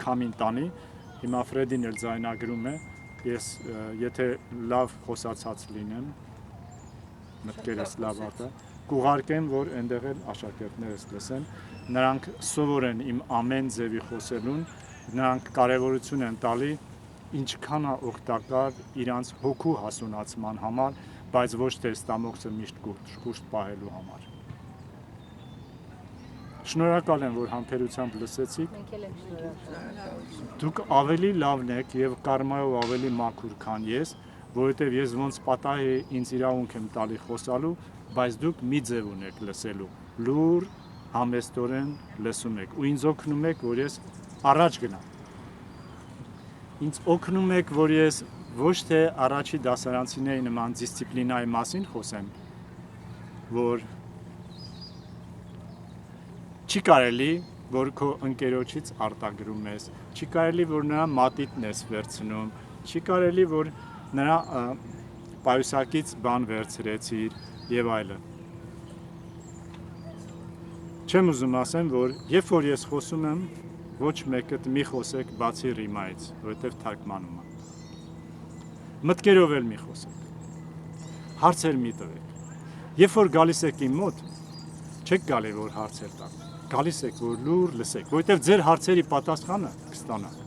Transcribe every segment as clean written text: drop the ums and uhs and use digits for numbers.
Քամին տանի, հիմա Ֆրեդին էլ ձայնագրում է, ես եթե լավ խոսացած լինեմ, մտքերս լավ ատա, կուղարկեմ, որ այնտեղ էլ աշակերտներս լսեն, նրանք սովոր են իմ ամեն ձևի խոսելուն, նրանք կարևորություն են տալի ինչքան է օգտակար իրանց հոգու հասունացման համար, բայց ոչ թե ստամոքսը միշտ կուշտ պահելու համար։ Շնորհակալ եմ, որ համբերությամբ լսեցիք։ Դուք ավելի լավն եք եւ կարմայով ավելի մաքուր, քան ես, որովհետեւ ես ոնց պատահի ինձ իրավունք եմ տալի խոսալու, բայց դուք մի ձև ունեք լսելու, լուր, համեստորեն լսում եք ու ինձ օգնում եք, որ ես առաջ գնամ։ Ինձ օգնում եք, որ ես ոչ թե առաջի դասարանցիների նման դիսցիպլինայի մասին խոսեմ, որ չի կարելի, որ քո ընկերոջից արտագրում ես, չի կարելի, որ նրա մատիտն ես վերցնում, չի կարելի, որ նրա պայուսակից բան վերցրեցիր եւ այլն։ Չեմ ուզում ասեմ, որ երբ որ ես խոսում եմ, ոչ մեկդ մի խոսեք բացի ռիմայից, որովհետեւ թարգմանում է։ Մտքերով էլ մի խոսեք։ Հարցեր մի տվեք։ Երբ որ գալիս եք իմ մոտ, չեք գալի, որ հարցեր տաք։ Գալիս եք, որ լուր լսեք, որովհետև ձեր հարցերի պատասխանը կստանաք։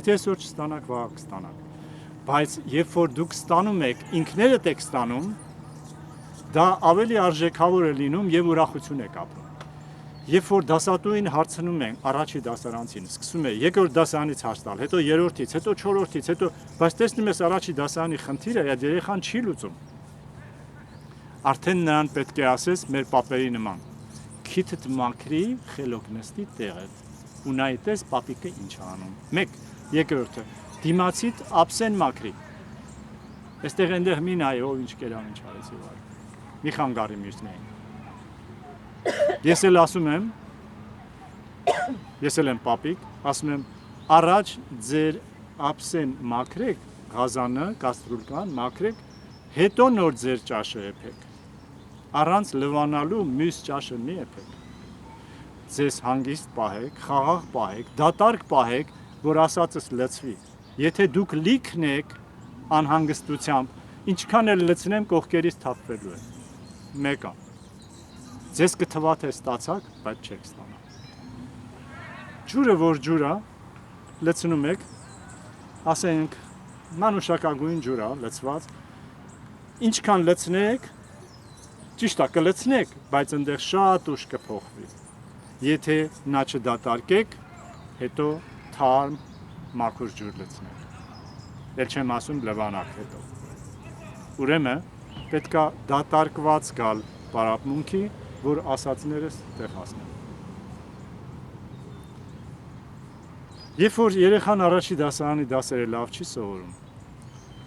Եթե այսօր չստանաք, վաղ կստանաք։ Բայց երբ որ դուք ստանում եք, ինքներդ եք ստանում, դա ավելի արժեքավոր է լինում եւ ուրախություն եք ապրում։ Երբ որ դասատուին հարցնում են առաջի դասարանցին, սկսում է երկրորդ դասարանից հարց տալ, հետո երրորդից, հետո չորրորդից, հետո, բայց տեսնում ես առաջի դասարանի խնդիրը, այդ երեխան չի լուծում։ Արդեն նրան պետք է ասես մեր պապերի նման։ Քիթդ մաքրի, խելոք նստի տեղդ, ու նայտես պապիկը ինչ անում։ Մեկ, երկրորդը, դիմացիդ ափսեն մաքրի։ Այստեղ այնտեղ մի նայ, ով ինչ կերավ, ինչ արեցի վար։ Մի խանգարի մյուսներին։ Ես էլ ասում եմ, ես էլ եմ պապիկ, ասում եմ, առաջ ձեր ափսեն մաքրեք, գազանը, կաստրուլկան մաքրեք, հետո նոր ձեր ճաշը եփեք։ Առանց լվանալու մյուս ճաշը մի եփեք։ Ձեզ հանգիստ պահեք, խաղաղ պահեք, դատարկ պահեք, որ ասածս լցվի։ Եթե դուք լիքն եք անհանգստությամբ, ինչքան էլ լցնեմ կողքերից թափվելու է։ Մեկը։ Ձեզ կթվա թե ստացաք, բայց չեք ստանա։ Ջուրը որ ջուր է, լցնում եք, ասենք մանուշակագույն ջուր է, լցված, ինչքան լցնեք, ճիշտ է կլցնեք, բայց այնտեղ շատ ուշ կփոխվի։ Եթե նա չդատարկեք, հետո թարմ մաքուր ջուր լցնեք։ Էլ չեմ ասում լվանակ հետո։ Ուրեմն պետքա դատարկված գալ պարապմունքի, որ ասածներս տեղ հասնեն։ Երբ որ երեխան առաջի դասարանի դասերը լավ չի սովորում,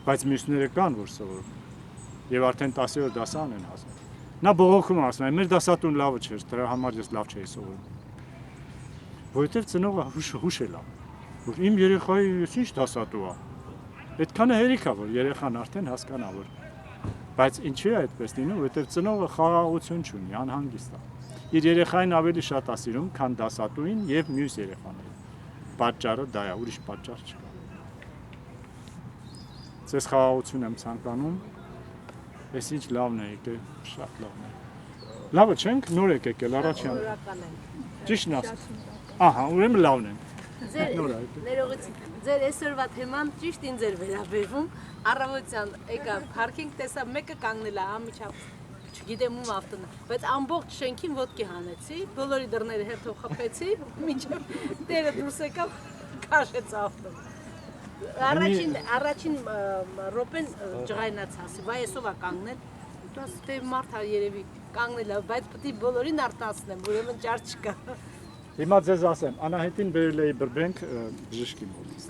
բայց մյուսները կան, որ սովորում, եւ արդեն 10-րդ դասարան են հասնում։ Նա բողոքում ասում է, մեր դասատուն լավը չէր, դրա համար ես լավ չէի սովորում։ Որովհետև ծնողը հուշել է, որ իմ երեխայի ինչ դասատու է։ Այդքանը հերիք է, որ երեխան արդեն հասկանա, որ բայց ինչի է այդպես լինում, որովհետև ծնողը խաղաղություն չունի, անհանգիստ է։ Իր երեխային ավելի շատ է սիրում, քան դասատուին եւ մյուս երեխաները։ Պատճառը դա է, ուրիշ պատճառ չկա։ Ձեզ խաղաղություն եմ ցանկանում։ Ես ինչ լավն է եկել, շատ լավն է։ Լավը չենք, նոր եք եկել, առաջյան։ Ճիշտն ասած։ Ահա, ուրեմն լավն են։ Ձեր այսօրվա թեման ճիշտ ինձ էր վերաբերվում, առավոտյան եկա парքինգ տեսա մեկը կանգնել է ամիջավ, չգիտեմ ում ավտոն, բայց ամբողջ շենքին ոտքի հանեցի, բոլորի դռները հերթով խփեցի, մինչև տերը դուրս եկավ, քաշեց ավտոն։ Առաջին րոպեն ջղայնաց ասի, վայ այսով է կանգնել, դու ասի թե մարդ է երևի կանգնել է, բայց պետք է բոլորին արտասնեմ, ուրեմն ճար չկա։ Հիմա ձեզ ասեմ, Անահետին բերել էի Բրբենք բժշկի մոտից։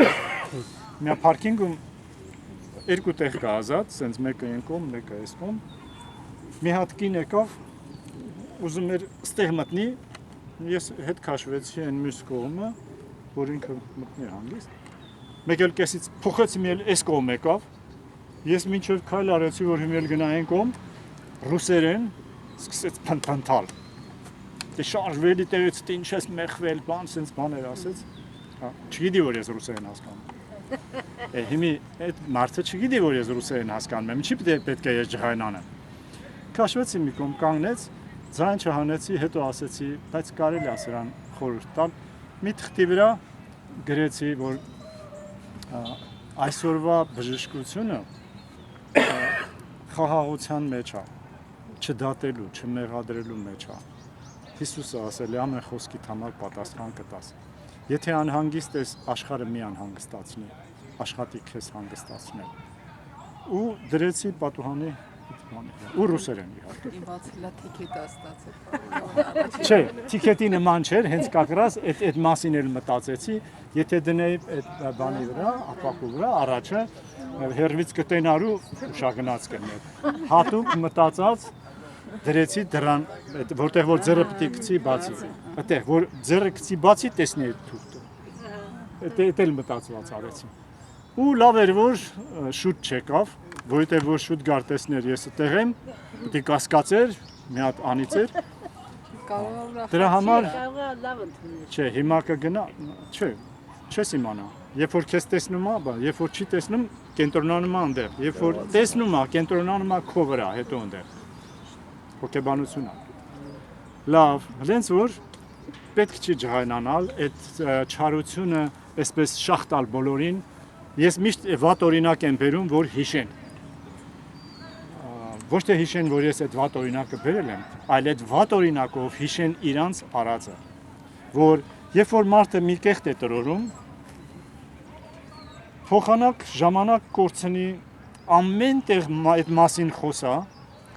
Միա парքինգում երկու տեղ կա ազատ, սենց մեկը այն կողմ, մեկը այս կողմ։ Մի հատ կին եկավ, ուզում էր ստեղ մտնի, ես հետ քաշվեցի այն մյուս կողմը, որ ինքը մտնի հանգիստ։ Մեկ էլ կեսից փոխեցի մի էլ այս կողմ եկավ։ Ես մինչև քայլ արեցի, որ հիմա էլ գնա այն կողմ, ռուսերեն սկսեց փնթփնթալ։ դե շարժվելի տեղից դե ինչ ես մեղվել, բան, sense բաներ ասեց։ Հա, չգիտի որ ես ռուսերեն հասկանում։ Հիմի այդ մարդը չգիտի որ ես ռուսերեն հասկանում եմ, ինչի պետք է ես ջղայն անեմ։ Քաշվեցի մի կողմ կանգնեց, ձայն չհանեցի, հետո ասեցի, բայց կարելի է սրան խորհուրդ տալ։ Մի թղթի վրա գրեցի, որ այսօրվա բժշկությունը խաղաղության մեջ է, չդատելու, չմեղադրելու մեջ է։ Հիսուսը ասել է ամեն խոսքիդ համար պատասխան կտաս։ Եթե անհանգիստ ես, աշխարհը մի անհանգստացնի, աշխատի քեզ հանգստացնել։ Ու դրեցի պատուհանի ու ռուսերեն իհարկե։ Իմ բացիլա թիքետ աստացել։ Չէ, թիքետի նման չէր, հենց կակրած այդ մասին էլ մտածեցի, եթե դնեի այդ բանի վրա, ապակու վրա, առաջը հերվից կտենարու ուշագնաց կներ։ Հատուկ մտածած դրեցի դրան, որտեղ որ ձեռը պիտի գցի բացի։ Այդտեղ որ ձեռը գցի բացի տեսնի այդ թուղթը։ Այդ էլ մտածված արեցի։ Ու լավ էր որ շուտ չեկավ, որովհետև որ շուտ գար տեսներ ես այդտեղ եմ, պիտի կասկածեր, մի հատ անից էր։ Դրա համար Կարող է լավ ընդունել։ չէ, հիմա կգնա, չէ, չես իմանա։ Երբ որ քեզ տեսնում է, բա, երբ որ չի տեսնում, կենտրոնանում է այնտեղ։ Երբ որ տեսնում է, կենտրոնանում է քո վրա, հետո այնտեղ։ Հոգեբանություն է։ Լավ, հենց որ պետք չի ջղայնանալ, այդ չարությունը այսպես շախ տալ բոլորին։ Ես միշտ վատ օրինակ եմ բերում, որ հիշեն։ Ոչ թե հիշեն, որ ես այդ վատ օրինակը բերել եմ, այլ այդ վատ օրինակով հիշեն իրանց արածը, որ երբ որ մարդը մի կեղտ է տրորում, փոխանակ ժամանակ կորցնի ամեն տեղ այդ մասին խոսա,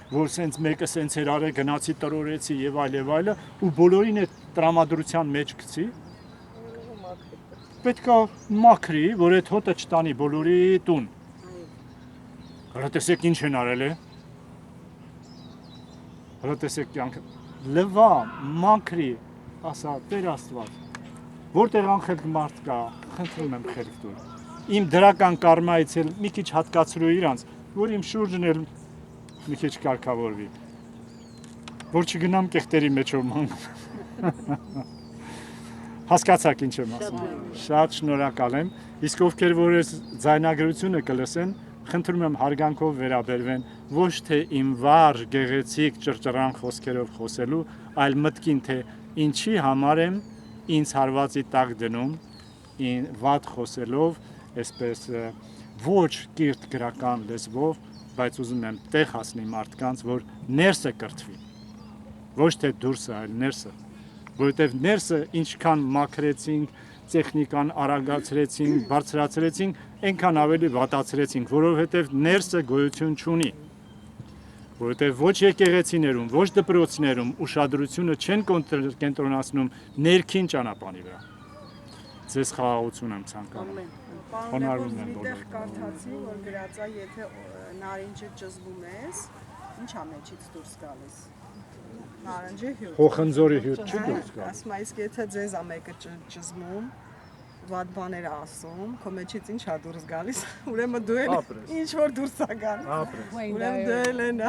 որ սենց մեկը սենց էր արել, գնացի տրորեցի եւ այլը, ու բոլորին այդ տրամադրության մեջ գցի, պետք է մաքրի, որ այդ հոտը չտանի բոլորի տուն։ Հələ տեսեք ինչ են արել է։ Հələ տեսեք կյանքը լվա, մաքրի, ասա Տեր Աստված։ Որտեղ անխելք մարդ կա, խնդրում եմ խելք տուր։ Իմ դրական կարմայից էլ մի քիչ հատկացրու իրանց, որ իմ շուրջն էլ մի քիչ կարգավորվի։ Որ չգնամ կեղտերի մեջով մանգ։ Հասկացաք ինչ եմ ասում։ Շատ շնորհակալ եմ։ Իսկ ովքեր որ այս ձայնագրությունը կլսեն, խնդրում եմ հարգանքով վերաբերվեն ոչ թե իմ վառ, գեղեցիկ, ճռճռան խոսքերով խոսելու, այլ մտքին թե ինչի համար եմ ինձ հարվածի տակ դնում, վատ խոսելով, այսպես ոչ կիրթ գրական լեզվով, բայց ուզում եմ տեղ հասնի մարդկանց, որ ներսը կրթվի։ Ոչ թե դուրսը, այլ ներսը։ Որովհետև ներսը ինչքան մաքրեցինք, տեխնիկան արագացրեցինք, բարձրացրեցինք, այնքան ավելի վատացրեցինք, որովհետև ներսը գոյություն չունի։ Որովհետև ոչ եկեղեցիներում, ոչ դպրոցներում ուշադրությունը չեն կենտրոնացնում ներքին ճանապարհի վրա։ Ձեզ խաղաղություն եմ ցանկանում։ Պարոն մի տեղ կարդացի, որ գրած է, եթե նարինջը ճզվում ես, ի՞նչ է մեջից դուրս գալիս։ Նարնջի հյութ։ Խոխնձորի հյութ չի դուրս գա։ Ասում է, իսկ եթե ձեզ է մեկը ճզմում, վատ բաներ է ասում, քո մեջից ինչ է դուրս գալիս, ուրեմն դու էլ ինչ որ դուրս է գալիս։ Ուրեմն դու էլ են։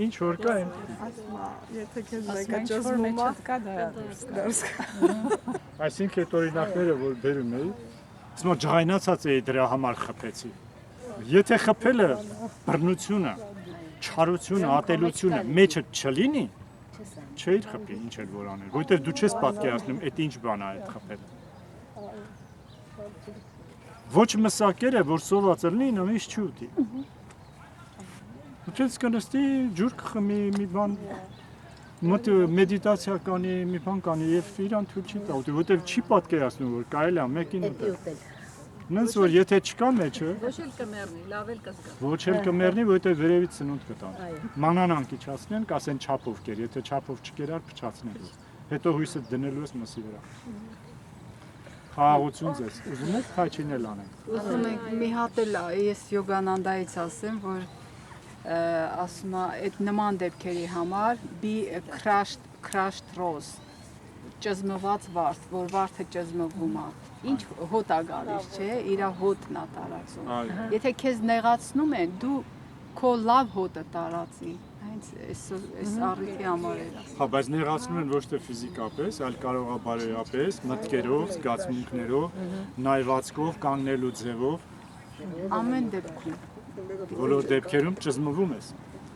Ինչ որ կա այն։ Ասում է, եթե քեզ մեկը ճզմում է, դուրս գա։ Այսինքն այդ օրինակները որ բերում էի, ասում եմ ջղայնացած էի դրա համար խփեցի։ Եթե խփելը բռնությունը, չարությունը, ատելությունը մեջը չլինի, չէի խփի, ինչ էլ որ անել, որովհետև դու չես պատկերացնում այդ ինչ բան է այդ խփելը։ Ոչ մսակերը, որ սոված լինի, նա միշտ չի ուտի։ Ու չես կնստի, ջուր կխմի, մի բան մեդիտացիա կանի, մի բան կանի եւ իրան թույլ չի տա ուտի, որովհետև չի պատկերացնում որ կարելի է մեկին ուտել։ Նենց որ եթե չկա մեջը, Ոչ էլ կմեռնի, լավ էլ կզգա։ ոչ էլ կմեռնի, որովհետև վերևից սնունդ կտան։ Մանանան իջացնեն, կասեն չափով կեր, եթե չափով չկերար, փչացնեն։ Հետո հույսը դնելու ես մսի վրա։ Խաղաղություն ձեզ։ Ուզում եք փայչին էլ անենք։ Ուզում եք մի հատ էլ ես Յոգանանդայից ասեմ, որ ասում է այդ նման դեպքերի համար be a crushed rose ճզմված վարդ, որ վարդը ճզմվում է։ Ինչ հոտ է գալիս, չէ, իր հոտն է տարածում։ Եթե քեզ նեղացնում են, դու քո լավ հոտը տարածի, հենց այս առիթի համար էր։ Հա, բայց նեղացնում են ոչ թե ֆիզիկապես, այլ կարող է բարոյապես, մտքերով, զգացմունքներով, նայվածքով, կանգնելու ձևով, Ամեն դեպքում բոլոր դեպքերում ճզմվում ես։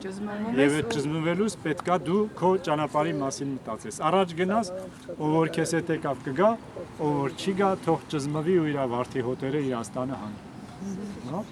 ճզմվում Եվ ես այդ ճզմվելուց պետքա դու քո ճանապարհի մասին մտածես։ Առաջ գնաս, ով որ քեզ հետ եկավ կգա, ով որ չի գա, թող ճզմվի ու իր վարդի հոտերը Իրաստանը հանի։ Հա։